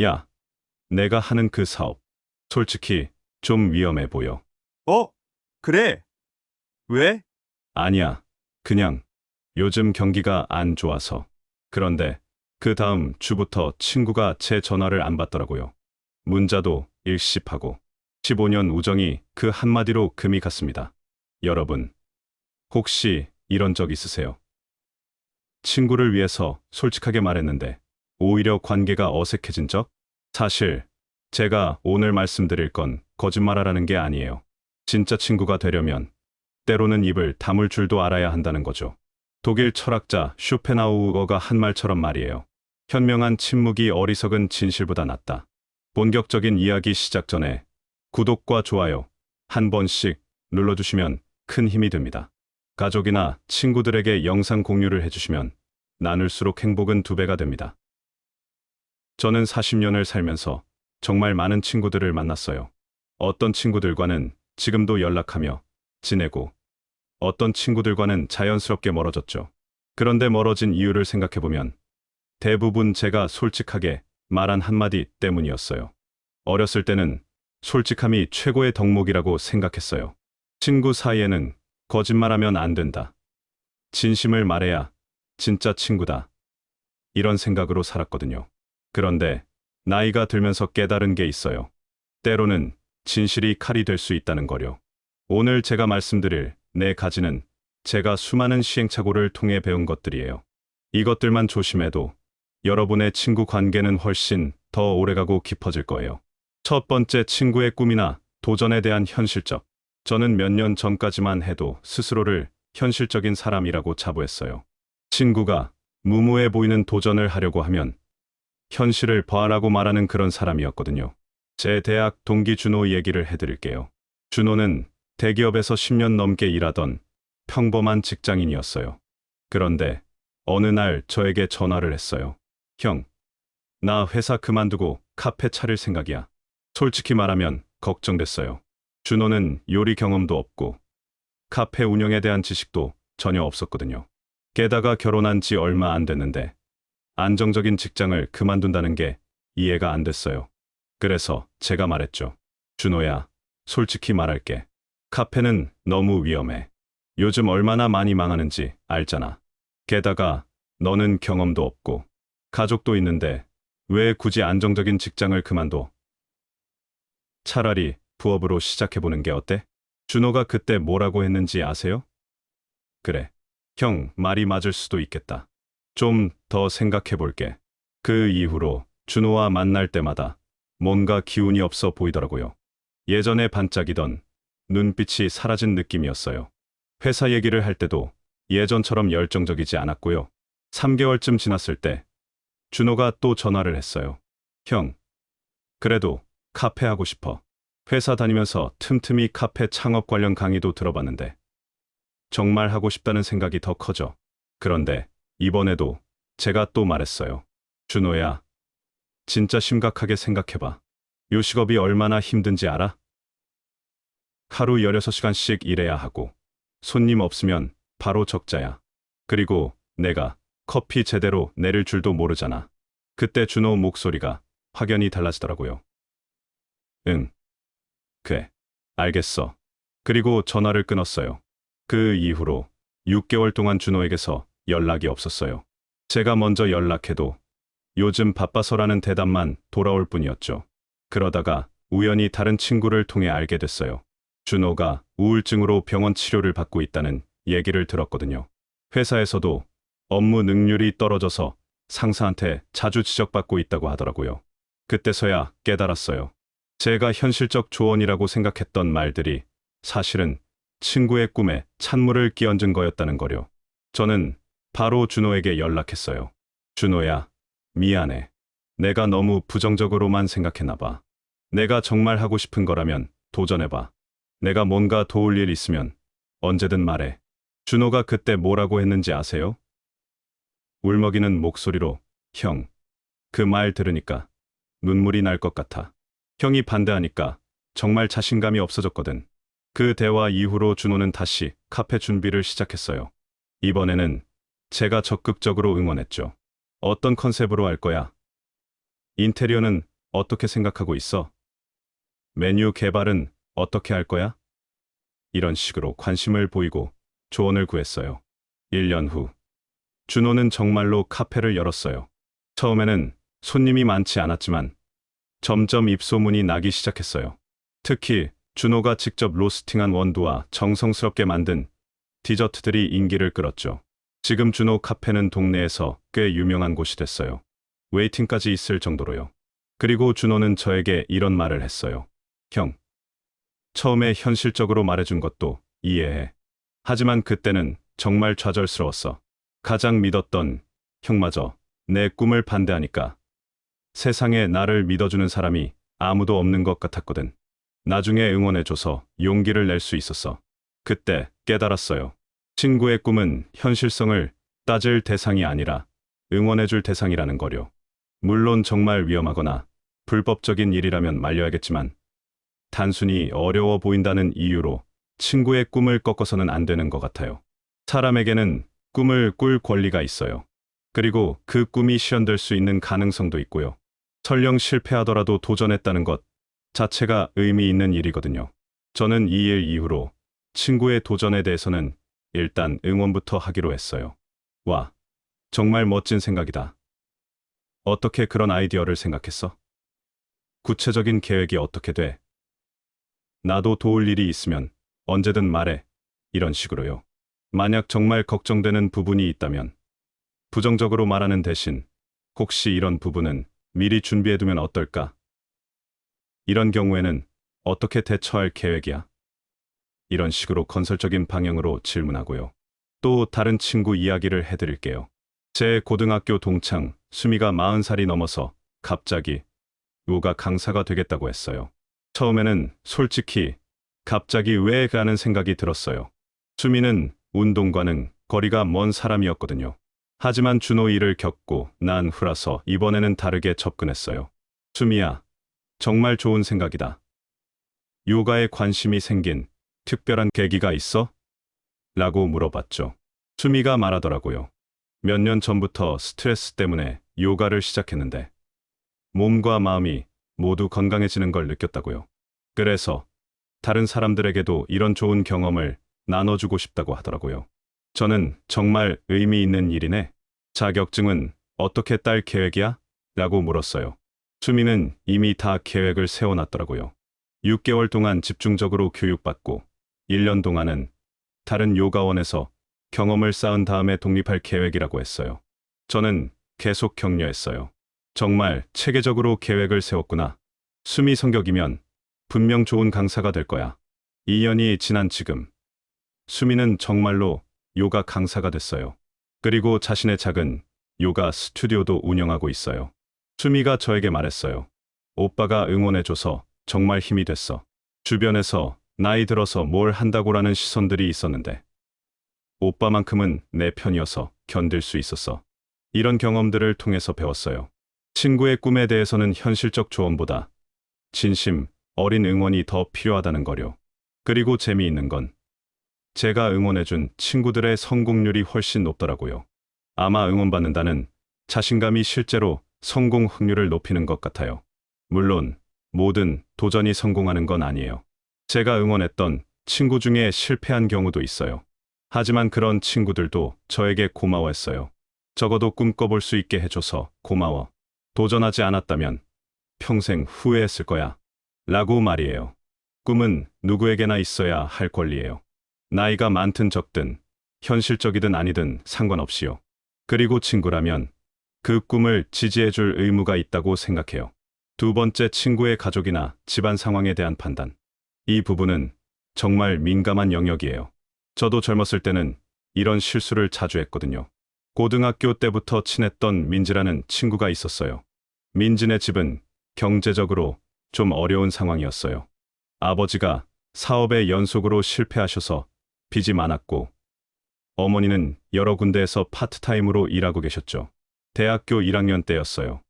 야, 내가 하는 그 사업, 솔직히 좀 위험해 보여. 어? 그래? 왜? 아니야, 그냥 요즘 경기가 안 좋아서. 그런데 그 다음 주부터 친구가 제 전화를 안 받더라고요. 문자도 일십하고 15년 우정이 그 한마디로 금이 갔습니다. 여러분, 혹시 이런 적 있으세요? 친구를 위해서 솔직하게 말했는데 오히려 관계가 어색해진 적? 사실 제가 오늘 말씀드릴 건 거짓말하라는 게 아니에요. 진짜 친구가 되려면 때로는 입을 다물 줄도 알아야 한다는 거죠. 독일 철학자 쇼펜하우어가 한 말처럼 말이에요. 현명한 침묵이 어리석은 진실보다 낫다. 본격적인 이야기 시작 전에 구독과 좋아요 한 번씩 눌러주시면 큰 힘이 됩니다. 가족이나 친구들에게 영상 공유를 해주시면 나눌수록 행복은 두 배가 됩니다. 저는 40년을 살면서 정말 많은 친구들을 만났어요. 어떤 친구들과는 지금도 연락하며 지내고 어떤 친구들과는 자연스럽게 멀어졌죠. 그런데 멀어진 이유를 생각해보면 대부분 제가 솔직하게 말한 한마디 때문이었어요. 어렸을 때는 솔직함이 최고의 덕목이라고 생각했어요. 친구 사이에는 거짓말하면 안 된다. 진심을 말해야 진짜 친구다. 이런 생각으로 살았거든요. 그런데 나이가 들면서 깨달은 게 있어요. 때로는 진실이 칼이 될 수 있다는 거요. 오늘 제가 말씀드릴 네 가지는 제가 수많은 시행착오를 통해 배운 것들이에요. 이것들만 조심해도 여러분의 친구 관계는 훨씬 더 오래가고 깊어질 거예요. 첫 번째, 친구의 꿈이나 도전에 대한 현실적. 저는 몇 년 전까지만 해도 스스로를 현실적인 사람이라고 자부했어요. 친구가 무모해 보이는 도전을 하려고 하면 현실을 봐라고 말하는 그런 사람이었거든요. 제 대학 동기 준호 얘기를 해드릴게요. 준호는 대기업에서 10년 넘게 일하던 평범한 직장인이었어요. 그런데 어느 날 저에게 전화를 했어요. 형, 나 회사 그만두고 카페 차릴 생각이야. 솔직히 말하면 걱정됐어요. 준호는 요리 경험도 없고 카페 운영에 대한 지식도 전혀 없었거든요. 게다가 결혼한 지 얼마 안 됐는데 안정적인 직장을 그만둔다는 게 이해가 안 됐어요. 그래서 제가 말했죠. 준호야, 솔직히 말할게. 카페는 너무 위험해. 요즘 얼마나 많이 망하는지 알잖아. 게다가 너는 경험도 없고 가족도 있는데 왜 굳이 안정적인 직장을 그만둬? 차라리 부업으로 시작해보는 게 어때? 준호가 그때 뭐라고 했는지 아세요? 그래. 형, 말이 맞을 수도 있겠다. 좀 더 생각해 볼게. 그 이후로 준호와 만날 때마다 뭔가 기운이 없어 보이더라고요. 예전에 반짝이던 눈빛이 사라진 느낌이었어요. 회사 얘기를 할 때도 예전처럼 열정적이지 않았고요. 3개월쯤 지났을 때 준호가 또 전화를 했어요. 형, 그래도 카페 하고 싶어. 회사 다니면서 틈틈이 카페 창업 관련 강의도 들어봤는데 정말 하고 싶다는 생각이 더 커져. 그런데 이번에도 제가 또 말했어요. 준호야, 진짜 심각하게 생각해봐. 요식업이 얼마나 힘든지 알아? 하루 16시간씩 일해야 하고 손님 없으면 바로 적자야. 그리고 내가 커피 제대로 내릴 줄도 모르잖아. 그때 준호 목소리가 확연히 달라지더라고요. 응, 그래, 알겠어. 그리고 전화를 끊었어요. 그 이후로 6개월 동안 준호에게서 연락이 없었어요. 제가 먼저 연락해도 요즘 바빠서라는 대답만 돌아올 뿐이었죠. 그러다가 우연히 다른 친구를 통해 알게 됐어요. 준호가 우울증으로 병원 치료를 받고 있다는 얘기를 들었거든요. 회사에서도 업무 능률이 떨어져서 상사한테 자주 지적받고 있다고 하더라고요. 그때서야 깨달았어요. 제가 현실적 조언이라고 생각했던 말들이 사실은 친구의 꿈에 찬물을 끼얹은 거였다는 거요. 저는 바로 준호에게 연락했어요. 준호야, 미안해. 내가 너무 부정적으로만 생각했나 봐. 내가 정말 하고 싶은 거라면 도전해봐. 내가 뭔가 도울 일 있으면 언제든 말해. 준호가 그때 뭐라고 했는지 아세요? 울먹이는 목소리로, 형, 그 말 들으니까 눈물이 날 것 같아. 형이 반대하니까 정말 자신감이 없어졌거든. 그 대화 이후로 준호는 다시 카페 준비를 시작했어요. 이번에는 제가 적극적으로 응원했죠. 어떤 컨셉으로 할 거야? 인테리어는 어떻게 생각하고 있어? 메뉴 개발은 어떻게 할 거야? 이런 식으로 관심을 보이고 조언을 구했어요. 1년 후, 준호는 정말로 카페를 열었어요. 처음에는 손님이 많지 않았지만 점점 입소문이 나기 시작했어요. 특히 준호가 직접 로스팅한 원두와 정성스럽게 만든 디저트들이 인기를 끌었죠. 지금 준호 카페는 동네에서 꽤 유명한 곳이 됐어요. 웨이팅까지 있을 정도로요. 그리고 준호는 저에게 이런 말을 했어요. 형, 처음에 현실적으로 말해준 것도 이해해. 하지만 그때는 정말 좌절스러웠어. 가장 믿었던 형마저 내 꿈을 반대하니까 세상에 나를 믿어주는 사람이 아무도 없는 것 같았거든. 나중에 응원해줘서 용기를 낼 수 있었어. 그때 깨달았어요. 친구의 꿈은 현실성을 따질 대상이 아니라 응원해줄 대상이라는 거요. 물론 정말 위험하거나 불법적인 일이라면 말려야겠지만 단순히 어려워 보인다는 이유로 친구의 꿈을 꺾어서는 안 되는 것 같아요. 사람에게는 꿈을 꿀 권리가 있어요. 그리고 그 꿈이 실현될 수 있는 가능성도 있고요. 설령 실패하더라도 도전했다는 것 자체가 의미 있는 일이거든요. 저는 이 일 이후로 친구의 도전에 대해서는 일단 응원부터 하기로 했어요. 와, 정말 멋진 생각이다. 어떻게 그런 아이디어를 생각했어? 구체적인 계획이 어떻게 돼? 나도 도울 일이 있으면 언제든 말해. 이런 식으로요. 만약 정말 걱정되는 부분이 있다면 부정적으로 말하는 대신 혹시 이런 부분은 미리 준비해두면 어떨까? 이런 경우에는 어떻게 대처할 계획이야? 이런 식으로 건설적인 방향으로 질문하고요. 또 다른 친구 이야기를 해드릴게요. 제 고등학교 동창 수미가 40살이 넘어서 갑자기 요가 강사가 되겠다고 했어요. 처음에는 솔직히 갑자기 왜 가는 생각이 들었어요. 수미는 운동과는 거리가 먼 사람이었거든요. 하지만 준호 일을 겪고 난 후라서 이번에는 다르게 접근했어요. 수미야, 정말 좋은 생각이다. 요가에 관심이 생긴 특별한 계기가 있어? 라고 물어봤죠. 수미가 말하더라고요. 몇 년 전부터 스트레스 때문에 요가를 시작했는데 몸과 마음이 모두 건강해지는 걸 느꼈다고요. 그래서 다른 사람들에게도 이런 좋은 경험을 나눠주고 싶다고 하더라고요. 저는 정말 의미 있는 일이네. 자격증은 어떻게 딸 계획이야? 라고 물었어요. 수미는 이미 다 계획을 세워놨더라고요. 6개월 동안 집중적으로 교육받고 1년 동안은 다른 요가원에서 경험을 쌓은 다음에 독립할 계획이라고 했어요. 저는 계속 격려했어요. 정말 체계적으로 계획을 세웠구나. 수미 성격이면 분명 좋은 강사가 될 거야. 2년이 지난 지금 수미는 정말로 요가 강사가 됐어요. 그리고 자신의 작은 요가 스튜디오도 운영하고 있어요. 수미가 저에게 말했어요. 오빠가 응원해줘서 정말 힘이 됐어. 주변에서 나이 들어서 뭘 한다고라는 시선들이 있었는데 오빠만큼은 내 편이어서 견딜 수 있었어. 이런 경험들을 통해서 배웠어요. 친구의 꿈에 대해서는 현실적 조언보다 진심 어린 응원이 더 필요하다는 거요. 그리고 재미있는 건 제가 응원해준 친구들의 성공률이 훨씬 높더라고요. 아마 응원받는다는 자신감이 실제로 성공 확률을 높이는 것 같아요. 물론 모든 도전이 성공하는 건 아니에요. 제가 응원했던 친구 중에 실패한 경우도 있어요. 하지만 그런 친구들도 저에게 고마워했어요. 적어도 꿈꿔볼 수 있게 해줘서 고마워. 도전하지 않았다면 평생 후회했을 거야. 라고 말이에요. 꿈은 누구에게나 있어야 할 권리예요. 나이가 많든 적든 현실적이든 아니든 상관없이요. 그리고 친구라면 그 꿈을 지지해줄 의무가 있다고 생각해요. 두 번째, 친구의 가족이나 집안 상황에 대한 판단. 이 부분은 정말 민감한 영역이에요. 저도 젊었을 때는 이런 실수를 자주 했거든요. 고등학교 때부터 친했던 민지라는 친구가 있었어요. 민지네 집은 경제적으로 좀 어려운 상황이었어요. 아버지가 사업에 연속으로 실패하셔서 빚이 많았고 어머니는 여러 군데에서 파트타임으로 일하고 계셨죠. 대학교 1학년 때였어요.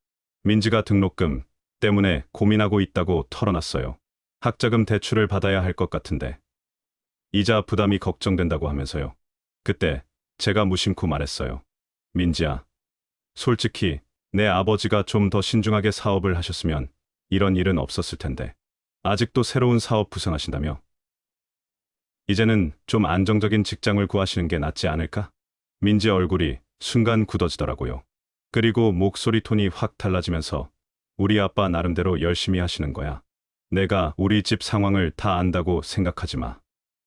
민지가 등록금 때문에 고민하고 있다고 털어놨어요. 학자금 대출을 받아야 할 것 같은데 이자 부담이 걱정된다고 하면서요. 그때 제가 무심코 말했어요. 민지야, 솔직히 내 아버지가 좀 더 신중하게 사업을 하셨으면 이런 일은 없었을 텐데. 아직도 새로운 사업 부상하신다며? 이제는 좀 안정적인 직장을 구하시는 게 낫지 않을까? 민지 얼굴이 순간 굳어지더라고요. 그리고 목소리 톤이 확 달라지면서 우리 아빠 나름대로 열심히 하시는 거야. 내가 우리 집 상황을 다 안다고 생각하지 마.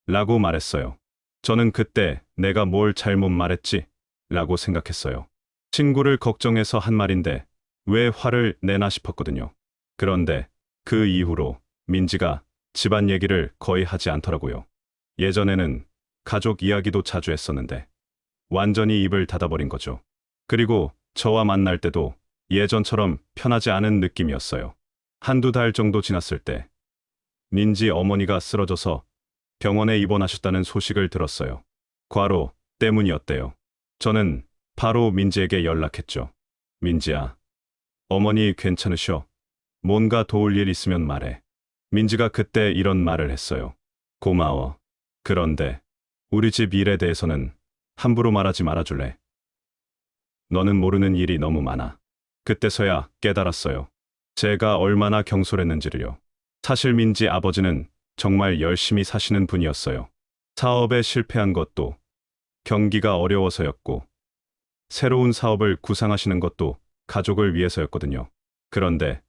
라고 말했어요. 저는 그때 내가 뭘 잘못 말했지? 라고 생각했어요. 친구를 걱정해서 한 말인데 왜 화를 내나 싶었거든요. 그런데 그 이후로 민지가 집안 얘기를 거의 하지 않더라고요. 예전에는 가족 이야기도 자주 했었는데 완전히 입을 닫아버린 거죠. 그리고 저와 만날 때도 예전처럼 편하지 않은 느낌이었어요. 한두 달 정도 지났을 때 민지 어머니가 쓰러져서 병원에 입원하셨다는 소식을 들었어요. 과로 때문이었대요. 저는 바로 민지에게 연락했죠. 민지야, 어머니 괜찮으셔? 뭔가 도울 일 있으면 말해. 민지가 그때 이런 말을 했어요. 고마워. 그런데 우리 집 일에 대해서는 함부로 말하지 말아줄래? 너는 모르는 일이 너무 많아. 그때서야 깨달았어요. 제가 얼마나 경솔했는지를요. 사실 민지 아버지는 정말 열심히 사시는 분이었어요. 사업에 실패한 것도 경기가 어려워서였고, 새로운 사업을 구상하시는 것도 가족을 위해서였거든요. 그런데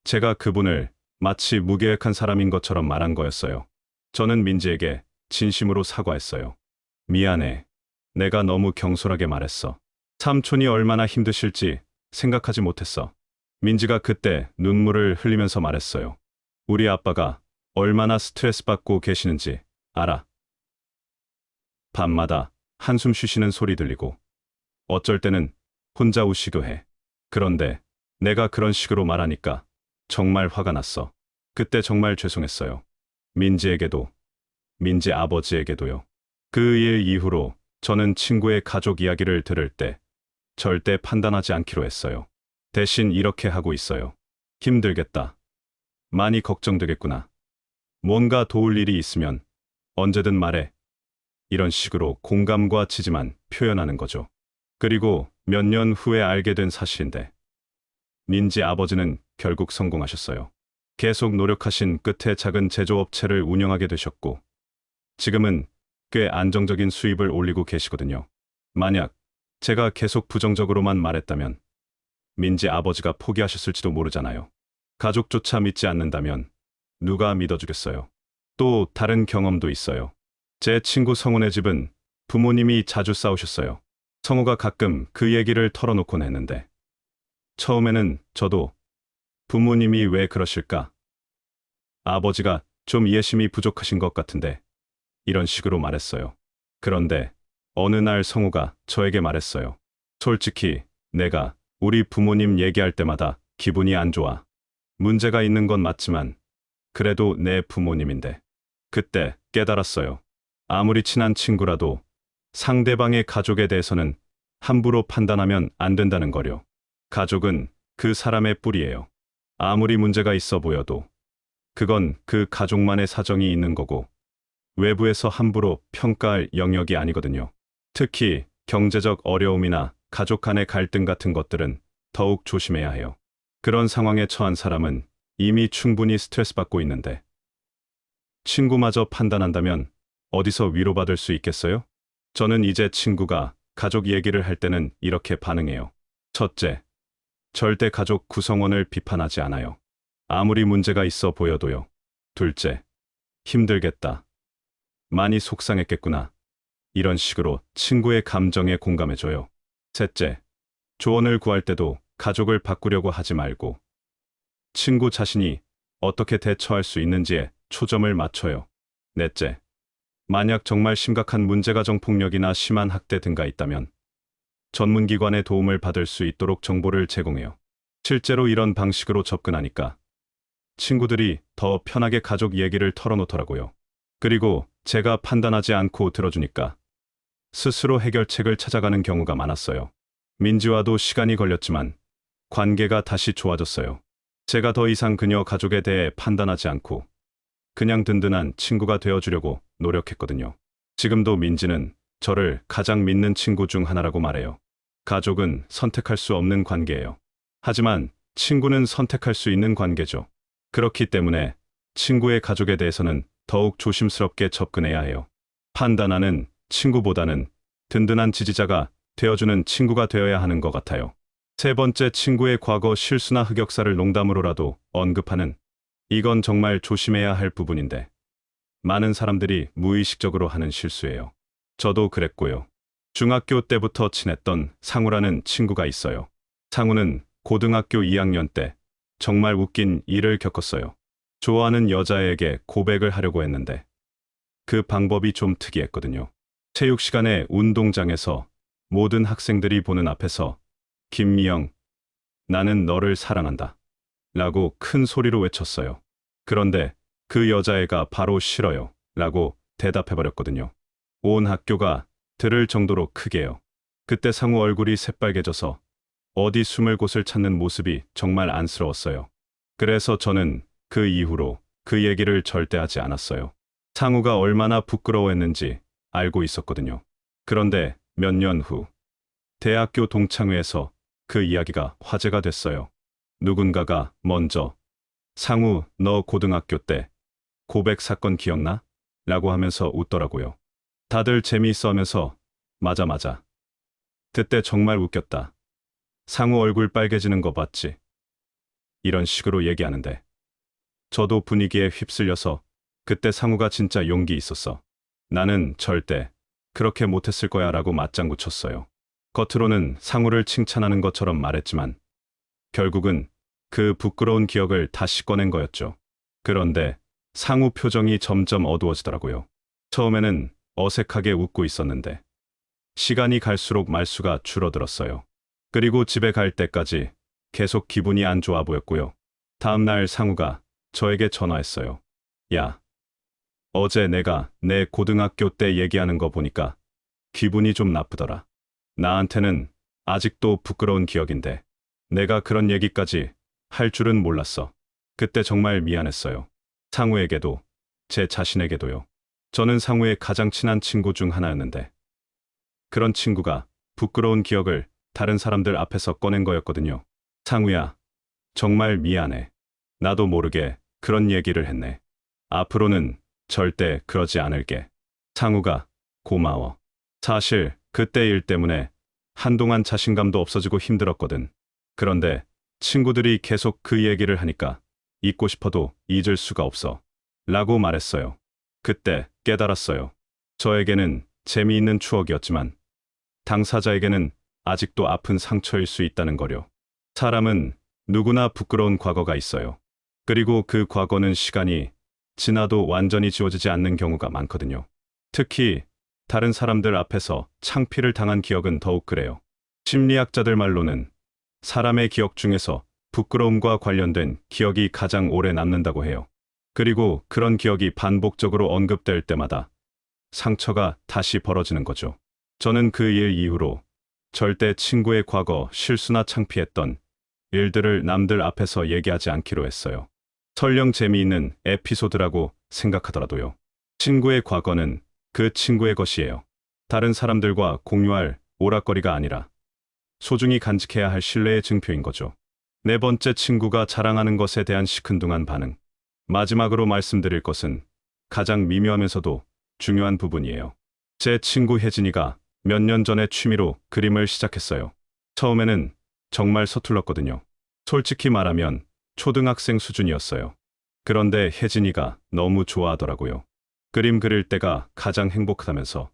제가 그분을 마치 무계획한 사람인 것처럼 말한 거였어요. 저는 민지에게 진심으로 사과했어요. 미안해. 내가 너무 경솔하게 말했어. 삼촌이 얼마나 힘드실지 생각하지 못했어. 민지가 그때 눈물을 흘리면서 말했어요. 우리 아빠가 얼마나 스트레스 받고 계시는지 알아. 밤마다 한숨 쉬시는 소리 들리고 어쩔 때는 혼자 우시기도 해. 그런데 내가 그런 식으로 말하니까 정말 화가 났어. 그때 정말 죄송했어요. 민지에게도, 민지 아버지에게도요. 그 일 이후로 저는 친구의 가족 이야기를 들을 때 절대 판단하지 않기로 했어요. 대신 이렇게 하고 있어요. 힘들겠다. 많이 걱정되겠구나. 뭔가 도울 일이 있으면 언제든 말해. 이런 식으로 공감과 지지만 표현하는 거죠. 그리고 몇 년 후에 알게 된 사실인데 민지 아버지는 결국 성공하셨어요. 계속 노력하신 끝에 작은 제조업체를 운영하게 되셨고 지금은 꽤 안정적인 수입을 올리고 계시거든요. 만약 제가 계속 부정적으로만 말했다면 민지 아버지가 포기하셨을지도 모르잖아요. 가족조차 믿지 않는다면 누가 믿어주겠어요. 또 다른 경험도 있어요. 제 친구 성훈의 집은 부모님이 자주 싸우셨어요. 성우가 가끔 그 얘기를 털어놓곤 했는데 처음에는 저도 부모님이 왜 그러실까? 아버지가 좀 이해심이 부족하신 것 같은데 이런 식으로 말했어요. 그런데 어느 날 성우가 저에게 말했어요. 솔직히 내가 우리 부모님 얘기할 때마다 기분이 안 좋아. 문제가 있는 건 맞지만 그래도 내 부모님인데. 그때 깨달았어요. 아무리 친한 친구라도 상대방의 가족에 대해서는 함부로 판단하면 안 된다는 거요. 가족은 그 사람의 뿌리예요. 아무리 문제가 있어 보여도 그건 그 가족만의 사정이 있는 거고 외부에서 함부로 평가할 영역이 아니거든요. 특히 경제적 어려움이나 가족 간의 갈등 같은 것들은 더욱 조심해야 해요. 그런 상황에 처한 사람은 이미 충분히 스트레스 받고 있는데 친구마저 판단한다면 어디서 위로받을 수 있겠어요? 저는 이제 친구가 가족 얘기를 할 때는 이렇게 반응해요. 첫째, 절대 가족 구성원을 비판하지 않아요. 아무리 문제가 있어 보여도요. 둘째, 힘들겠다. 많이 속상했겠구나. 이런 식으로 친구의 감정에 공감해줘요. 셋째, 조언을 구할 때도 가족을 바꾸려고 하지 말고 친구 자신이 어떻게 대처할 수 있는지에 초점을 맞춰요. 넷째, 만약 정말 심각한 문제가정폭력이나 심한 학대 등가 있다면 전문기관의 도움을 받을 수 있도록 정보를 제공해요. 실제로 이런 방식으로 접근하니까 친구들이 더 편하게 가족 얘기를 털어놓더라고요. 그리고 제가 판단하지 않고 들어주니까 스스로 해결책을 찾아가는 경우가 많았어요. 민지와도 시간이 걸렸지만 관계가 다시 좋아졌어요. 제가 더 이상 그녀 가족에 대해 판단하지 않고 그냥 든든한 친구가 되어주려고 노력했거든요. 지금도 민지는 저를 가장 믿는 친구 중 하나라고 말해요. 가족은 선택할 수 없는 관계예요. 하지만 친구는 선택할 수 있는 관계죠. 그렇기 때문에 친구의 가족에 대해서는 더욱 조심스럽게 접근해야 해요. 판단하는 친구보다는 든든한 지지자가 되어주는 친구가 되어야 하는 것 같아요. 세 번째, 친구의 과거 실수나 흑역사를 농담으로라도 언급하는, 이건 정말 조심해야 할 부분인데 많은 사람들이 무의식적으로 하는 실수예요. 저도 그랬고요. 중학교 때부터 친했던 상우라는 친구가 있어요. 상우는 고등학교 2학년 때 정말 웃긴 일을 겪었어요. 좋아하는 여자에게 고백을 하려고 했는데 그 방법이 좀 특이했거든요. 체육 시간에 운동장에서 모든 학생들이 보는 앞에서 김미영, 나는 너를 사랑한다 라고 큰 소리로 외쳤어요. 그런데 그 여자애가 바로 싫어요 라고 대답해버렸거든요. 온 학교가 들을 정도로 크게요. 그때 상우 얼굴이 새빨개져서 어디 숨을 곳을 찾는 모습이 정말 안쓰러웠어요. 그래서 저는 그 이후로 그 얘기를 절대 하지 않았어요. 상우가 얼마나 부끄러워했는지 알고 있었거든요. 그런데 몇 년 후 대학교 동창회에서 그 이야기가 화제가 됐어요. 누군가가 먼저 상우, 너 고등학교 때 고백 사건 기억나? 라고 하면서 웃더라고요. 다들 재미있어 하면서 맞아 맞아. 그때 정말 웃겼다. 상우 얼굴 빨개지는 거 봤지? 이런 식으로 얘기하는데 저도 분위기에 휩쓸려서 그때 상우가 진짜 용기 있었어. 나는 절대 그렇게 못했을 거야 라고 맞장구 쳤어요. 겉으로는 상우를 칭찬하는 것처럼 말했지만 결국은 그 부끄러운 기억을 다시 꺼낸 거였죠. 그런데 상우 표정이 점점 어두워지더라고요. 처음에는 어색하게 웃고 있었는데 시간이 갈수록 말수가 줄어들었어요. 그리고 집에 갈 때까지 계속 기분이 안 좋아 보였고요. 다음 날 상우가 저에게 전화했어요. 야, 어제 내가 내 고등학교 때 얘기하는 거 보니까 기분이 좀 나쁘더라. 나한테는 아직도 부끄러운 기억인데 내가 그런 얘기까지 할 줄은 몰랐어. 그때 정말 미안했어요. 상우에게도 제 자신에게도요. 저는 상우의 가장 친한 친구 중 하나였는데 그런 친구가 부끄러운 기억을 다른 사람들 앞에서 꺼낸 거였거든요. 상우야, 정말 미안해. 나도 모르게 그런 얘기를 했네. 앞으로는 절대 그러지 않을게. 상우가 고마워. 사실 그때 일 때문에 한동안 자신감도 없어지고 힘들었거든. 그런데 친구들이 계속 그 얘기를 하니까 잊고 싶어도 잊을 수가 없어. 라고 말했어요. 그때 깨달았어요. 저에게는 재미있는 추억이었지만 당사자에게는 아직도 아픈 상처일 수 있다는 거요. 사람은 누구나 부끄러운 과거가 있어요. 그리고 그 과거는 시간이 지나도 완전히 지워지지 않는 경우가 많거든요. 특히 다른 사람들 앞에서 창피를 당한 기억은 더욱 그래요. 심리학자들 말로는 사람의 기억 중에서 부끄러움과 관련된 기억이 가장 오래 남는다고 해요. 그리고 그런 기억이 반복적으로 언급될 때마다 상처가 다시 벌어지는 거죠. 저는 그 일 이후로 절대 친구의 과거 실수나 창피했던 일들을 남들 앞에서 얘기하지 않기로 했어요. 설령 재미있는 에피소드라고 생각하더라도요. 친구의 과거는 그 친구의 것이에요. 다른 사람들과 공유할 오락거리가 아니라 소중히 간직해야 할 신뢰의 증표인 거죠. 네 번째, 친구가 자랑하는 것에 대한 시큰둥한 반응. 마지막으로 말씀드릴 것은 가장 미묘하면서도 중요한 부분이에요. 제 친구 혜진이가 몇 년 전에 취미로 그림을 시작했어요. 처음에는 정말 서툴렀거든요. 솔직히 말하면 초등학생 수준이었어요. 그런데 혜진이가 너무 좋아하더라고요. 그림 그릴 때가 가장 행복하다면서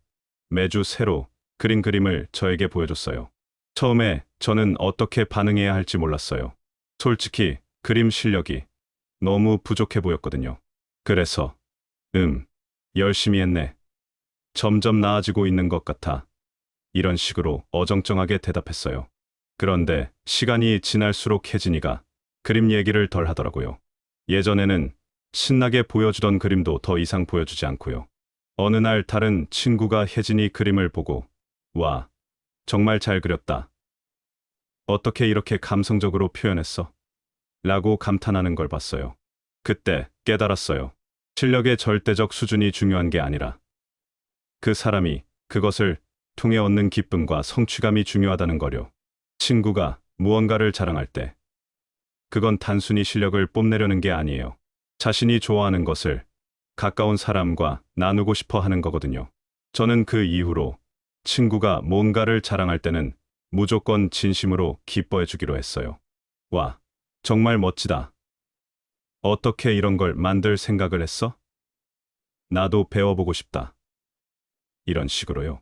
매주 새로 그린 그림을 저에게 보여줬어요. 처음에 저는 어떻게 반응해야 할지 몰랐어요. 솔직히 그림 실력이 너무 부족해 보였거든요. 그래서 열심히 했네. 점점 나아지고 있는 것 같아. 이런 식으로 어정쩡하게 대답했어요. 그런데 시간이 지날수록 혜진이가 그림 얘기를 덜 하더라고요. 예전에는 신나게 보여주던 그림도 더 이상 보여주지 않고요. 어느 날 다른 친구가 혜진이 그림을 보고 와, 정말 잘 그렸다. 어떻게 이렇게 감성적으로 표현했어? 라고 감탄하는 걸 봤어요. 그때 깨달았어요. 실력의 절대적 수준이 중요한 게 아니라 그 사람이 그것을 통해 얻는 기쁨과 성취감이 중요하다는 거요. 친구가 무언가를 자랑할 때 그건 단순히 실력을 뽐내려는 게 아니에요. 자신이 좋아하는 것을 가까운 사람과 나누고 싶어 하는 거거든요. 저는 그 이후로 친구가 뭔가를 자랑할 때는 무조건 진심으로 기뻐해 주기로 했어요. 와, 정말 멋지다. 어떻게 이런 걸 만들 생각을 했어? 나도 배워보고 싶다. 이런 식으로요.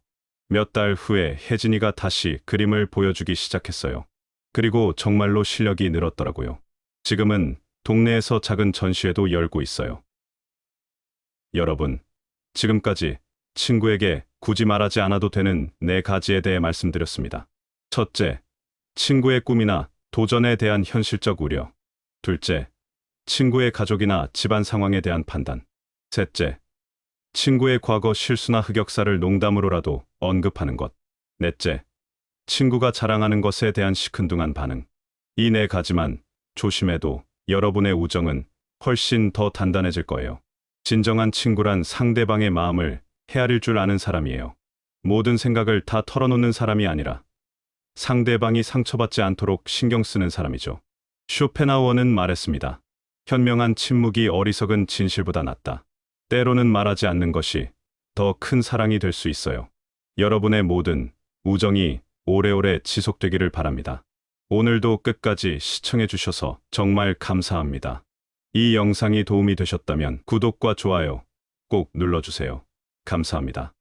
몇 달 후에 혜진이가 다시 그림을 보여주기 시작했어요. 그리고 정말로 실력이 늘었더라고요. 지금은 동네에서 작은 전시회도 열고 있어요. 여러분, 지금까지 친구에게 굳이 말하지 않아도 되는 4가지에 대해 말씀드렸습니다. 첫째, 친구의 꿈이나 도전에 대한 현실적 우려. 둘째, 친구의 가족이나 집안 상황에 대한 판단. 셋째, 친구의 과거 실수나 흑역사를 농담으로라도 언급하는 것. 넷째, 친구가 자랑하는 것에 대한 시큰둥한 반응. 이 4가지만 조심해도 여러분의 우정은 훨씬 더 단단해질 거예요. 진정한 친구란 상대방의 마음을 헤아릴 줄 아는 사람이에요. 모든 생각을 다 털어놓는 사람이 아니라 상대방이 상처받지 않도록 신경 쓰는 사람이죠. 쇼펜하우어는 말했습니다. 현명한 침묵이 어리석은 진실보다 낫다. 때로는 말하지 않는 것이 더 큰 사랑이 될 수 있어요. 여러분의 모든 우정이 오래오래 지속되기를 바랍니다. 오늘도 끝까지 시청해 주셔서 정말 감사합니다. 이 영상이 도움이 되셨다면 구독과 좋아요 꼭 눌러주세요. 감사합니다.